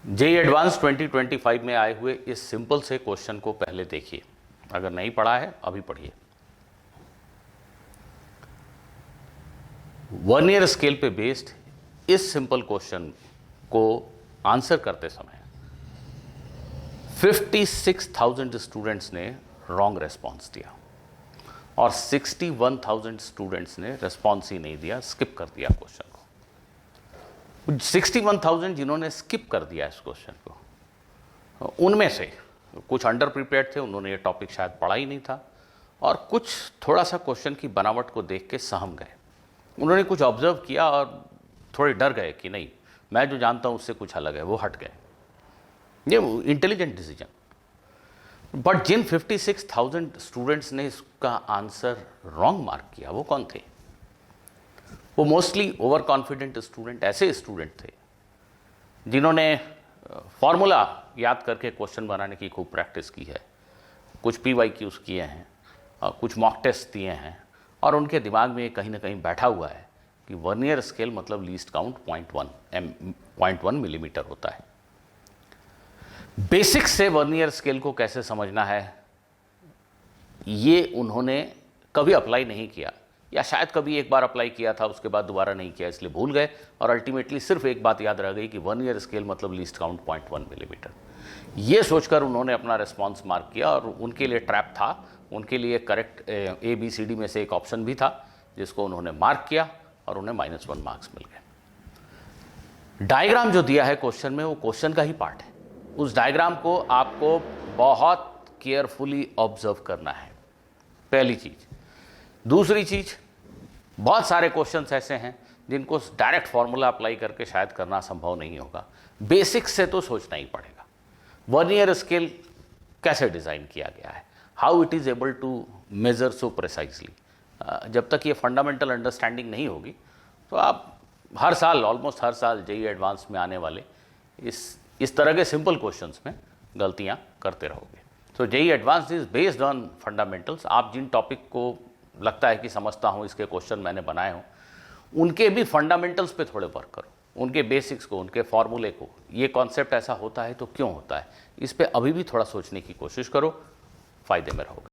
JEE advance 2025 में आए हुए इस सिंपल से क्वेश्चन को पहले देखिए, अगर नहीं पढ़ा है अभी पढ़िए। वर्नियर स्केल पे बेस्ड इस सिंपल क्वेश्चन को आंसर करते समय 56,000 स्टूडेंट्स ने रॉन्ग रेस्पॉन्स दिया और 61,000 स्टूडेंट्स ने रेस्पॉन्स ही नहीं दिया, स्किप कर दिया क्वेश्चन को। 61,000 जिन्होंने स्किप कर दिया इस क्वेश्चन को, उनमें से कुछ अंडर प्रिपेयर्ड थे, उन्होंने ये टॉपिक शायद पढ़ा ही नहीं था, और कुछ थोड़ा सा क्वेश्चन की बनावट को देख के सहम गए। उन्होंने कुछ ऑब्जर्व किया और थोड़े डर गए कि नहीं, मैं जो जानता हूँ उससे कुछ अलग है, वो हट गए। ये इंटेलिजेंट डिसीजन। बट जिन 56,000 स्टूडेंट्स ने इसका आंसर रॉन्ग मार्क किया, वो कौन थे? वो मोस्टली ओवर कॉन्फिडेंट स्टूडेंट, ऐसे स्टूडेंट थे जिन्होंने फॉर्मूला याद करके क्वेश्चन बनाने की खूब प्रैक्टिस की है, कुछ PYQs किए हैं, कुछ मॉक टेस्ट दिए हैं, और उनके दिमाग में कहीं ना कहीं बैठा हुआ है कि वर्नियर स्केल मतलब लीस्ट काउंट 0.1 मिलीमीटर होता है। बेसिक्स से वर्नियर स्केल को कैसे समझना है, ये उन्होंने कभी अप्लाई नहीं किया, या शायद कभी एक बार अप्लाई किया था, उसके बाद दोबारा नहीं किया, इसलिए भूल गए, और अल्टीमेटली सिर्फ एक बात याद रह गई कि वर्नियर स्केल मतलब लीस्ट काउंट 0.1 मिलीमीटर। ये सोचकर उन्होंने अपना रिस्पॉन्स मार्क किया, और उनके लिए ट्रैप था, उनके लिए करेक्ट ABCD में से एक ऑप्शन भी था जिसको उन्होंने मार्क किया और उन्हें -1 मार्क्स मिल गए। डायग्राम जो दिया है क्वेश्चन में, वो क्वेश्चन का ही पार्ट है। उस डायग्राम को आपको बहुत केयरफुली ऑब्जर्व करना है, पहली चीज। दूसरी चीज, बहुत सारे क्वेश्चंस ऐसे हैं जिनको डायरेक्ट फॉर्मूला अप्लाई करके शायद करना संभव नहीं होगा, बेसिक्स से तो सोचना ही पड़ेगा। वर्नियर स्केल कैसे डिज़ाइन किया गया है, how it is able to measure so precisely. जब तक ये फंडामेंटल अंडरस्टैंडिंग नहीं होगी तो आप हर साल, ऑलमोस्ट हर साल जेई एडवांस में आने वाले इस तरह के सिंपल क्वेश्चंस में गलतियां करते रहोगे। तो JEE advance is based on fundamentals. आप जिन टॉपिक को लगता है कि समझता हूँ, इसके क्वेश्चन मैंने बनाए हों, उनके भी फंडामेंटल्स पे थोड़े वर्क करो, उनके बेसिक्स को, उनके फॉर्मूले को, ये कॉन्सेप्ट ऐसा होता है तो क्यों होता है, इस पे अभी भी थोड़ा सोचने की कोशिश करो, फायदे में रहोगे।